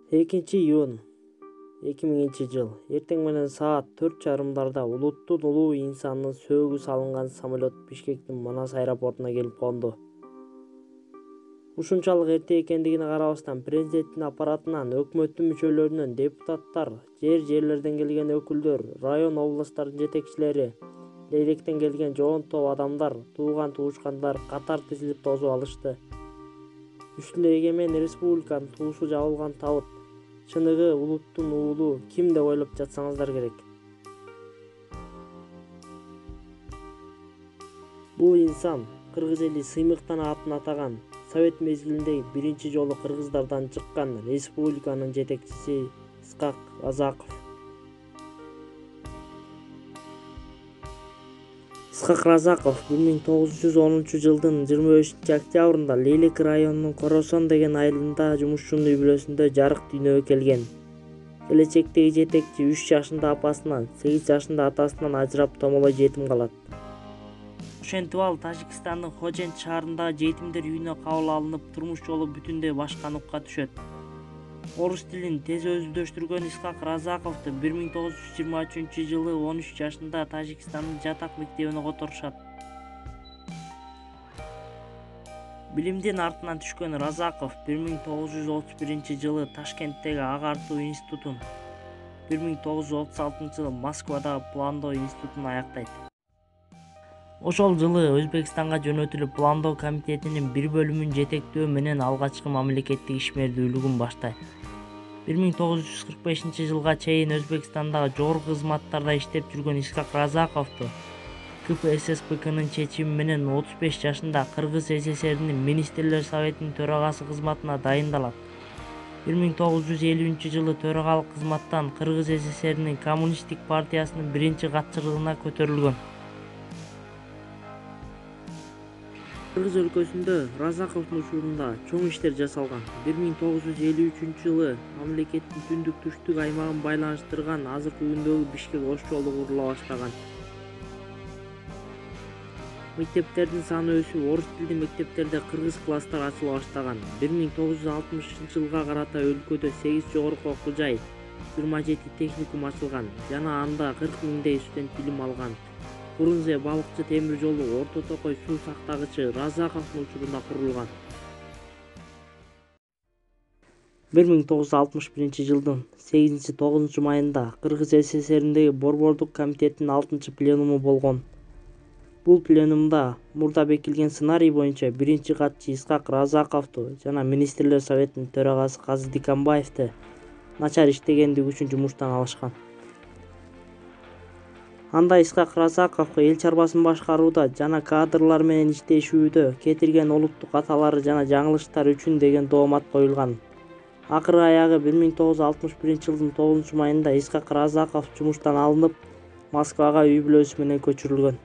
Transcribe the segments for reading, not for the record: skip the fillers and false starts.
2-iyун 2000-жыл эртең менен саат 4:30 улуттун улуу инсанынын сөөгү салынган самолет Бишкектин Манас аэропортуна келип конду. Ушунчалык эрте экендигине карабастан президенттин аппаратынан, өкмөттүн мүчөлөрүнөн, депутаттар, жерлерден келген өкүлдөр, район областтардын жетекчилери, лейлектен келген жоон топ адамдар, тууган-туушкандар катар тизилип тосуп алышты. Үстүндө эгемен республиканын туусу жабылган табыт. Чыныгы улуттун уулу ким деп ойлоп жатсаңыздар керек. Бул инсан кыргыз эли сыймыктан атын атаган, совет мезгилинде биринчи жолу кыргыздардан чыккан республиканын жетекчиси Исхак Разаков. Исхак Разаков 1910-жылдын 25-октябрында Лейлек районунун Коросон деген айылында жумушчунун үй-бүлөсүндө жарык дүйнөгө келген. Келечектеги жетекчи 3 жашында апасынан, 8 жашында атасынан ажырап томолой жетим калат. Ошентип ал Тажикстандын Хожент шаарындагы жетимдер үйүнө кабыл алынып, турмуш жолу бүтүндөй башка нукка түшөт. Орус тилин тез өздөштүргөн Исхак Разаковду 1923-жылы 13 жашында Тажикстандын жатак мектебине которушат. Билимдин артынан түшкөн Разаков 1931-жылы Ташкенттеги Ак-Артуу институтун, 1936-жылы Москвадагы Пландоо институтун аяктайт. Ошол жылы Өзбекстанга жөнөтүлүп, Пландоо комитетинин бир бөлүмүн жетектөө менен алгачкы мамлекеттик ишмердүүлүгүн баштайт. 1945-жылга чейин Өзбекстандагы жогорку кызматтарда иштеп жүргөн Исхак Разаковду КПССПКнын чечими менен 35 жашында Кыргыз СССРинин Министрлер советинин төрагасы кызматына дайындалат. 1950-жылы төрагалык кызматтан Кыргыз СССРинин Коммунисттик партиясынын биринчи катчылыгына көтөрүлгөн. Кыргыз өлкөсүндө Разаковдун учурунда чоң иштер жасалган. 1953-жылы мамлекеттин түндүк-түштүк аймагын байланыштырган азыркы күндөгү Бишкек ош жолу курула баштаган. Мектептердин саны өсүп, орус тилдүү мектептерде кыргыз класстар ачыла баштаган. 1960-жылга карата өлкөдө 8 жогорку окуу жай, 27 техникум ачылган жана анда 40 миңдей студент билим алган. Фрунзе балыкчы темир жолу, Орто Токой суу сактагычы Разаковдун учурунда курулган. 1961-жылдын 8-9 майында Кыргыз СССРиндеги Борбордук комитеттин 6-пленуму болгон. Бул пленумда мурда бекилген сценарий боюнча биринчи катчы Исхак Разаковду жана Министрлер советинин төрагасы Казы Диканбаевди начар иштегендиги үчүн жумуштан алышкан. Анда Исхак Разаковго эл чарбасын башкарууда жана кадрлар менен иштешүүдө кетирген олуттук каталары жана жаңылыштар үчүн деген доомат коюлган. Акыры аягы 1961-жылдын 9 майында Исхак Разаков жумуштан алынып, Москвага үй-бүлөсү менен көчүрүлгөн.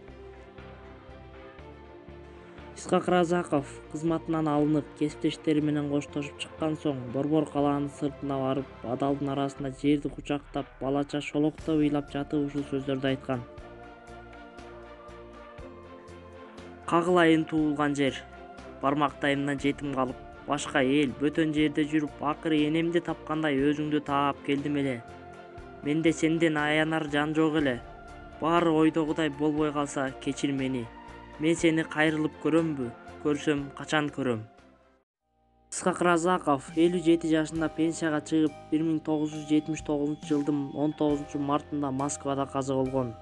Исхак Разаков кызматынан алынып, кесиптештери менен коштошуп чыккан соң, Борбор калаанын сыртына барып, адалдын арасында жерди кучактап, балача шолоктоп ыйлап жатып ушул сөздөрдү айткан. Кагылайын туулган жер, бармактайымдан жетим калып, башка эл, бөтөн жерде жүрүп, акыры энемди тапкандай өзүңдү таап келдим эле. Менде сенден аянар жан жок эле. Баары ойдогудай болбой калса, кечир мени. Мен сени кайрылып көрөмбү? Көрсөм, качан көрөм? Исхак Разаков 57 жашында пенсияга чыгып, 1979-жылдын 19-мартында Москвада каза болгон.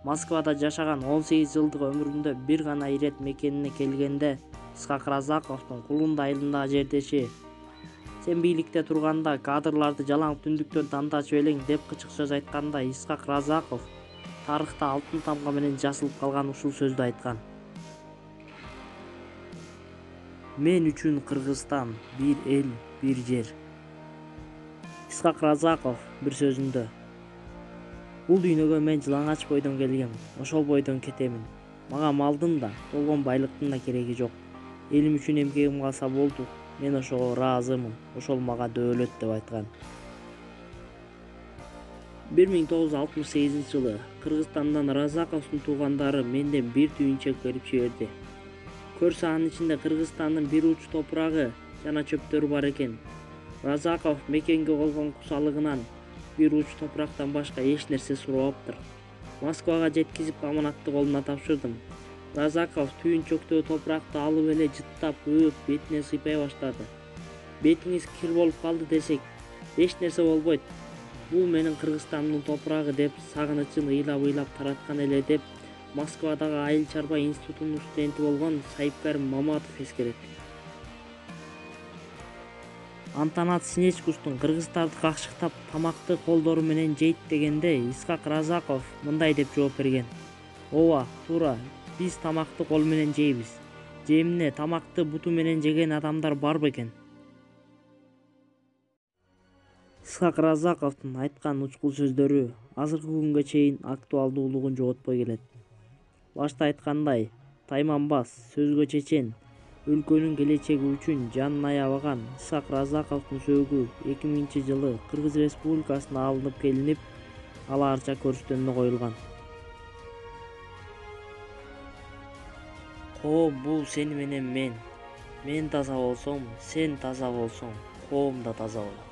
Москвада жашаган 18 жылдык өмүрүндө бир гана ирет мекенине келгенде, Исхак Разаковдун Кулунда айылындагы жердеши "Сен бийликте турганда кадрларды жалаң түндүктөн тантачып элең" деп кычык сөз айтканда, Исхак Разаков тарыхта алтын тамга менен жазылып калган ушул сөздү айткан. Мен үчүн Кыргызстан бир эл, бир жер. Исхак Разаков бир сөзүндө: "Бул дүйнөгө мен жылаңач бойдон келгем, ошол бойдон кетемин. Мага малдын да, толгон байлыктын да кереги жок. Элим үчүн эмгегим калса болду. Мен ошого ыраазымын. Ошол мага дөөлөт" деп айткан. 1968-жылы Кыргызстандан Разаковдун туугандары менден бир түйүнчөк берип жиберди. Көрсө анын ичинде Кыргызстандын бир уч топурагы жана чөптөрү бар экен. Разаков мекенге болгон кусалыгынан бир уч топурактан башка эч нерсе сурабаптыр. Москвага жеткизип аманатты колуна тапшырдым. Разаков түйүнчөктөгү топуракты алып эле жыттап, өөп, бетине сыйпай баштады. Бетиңиз кир болуп калды десек, эч нерсе болбойт. Бул менин Кыргызстандын топурагы деп сагынычын ыйлап тараткан эле деп Москвадагы айыл чарба институтунун студенти болгон Сайыпкарим Маматов эскерет. Антанат Снечкустун кыргыздарды какшыктап тамакты колдору менен жейт дегенде Исхак Разаков мындай деп жооп берген: ооба, туура, биз тамакты кол менен жейбиз. Же эмне, тамакты буту менен жеген адамдар барбы экен? Исхак Разаковдун айткан учкул сөздөрү азыркы күнгө чейин актуалдуулугун жоготпой келет. Башта айткандай, тайманбас, сөзгө чечен, өлкөнүн келечеги үчүн жанын аябаган Исхак Разаковдун сөөгү 2000-жылы Кыргыз Республикасына алынып келинип, ал арча көрүстөнүнө коюлган. Коом бул сени менен мен таза болсом, сен таза болсоң, коом да таза болот.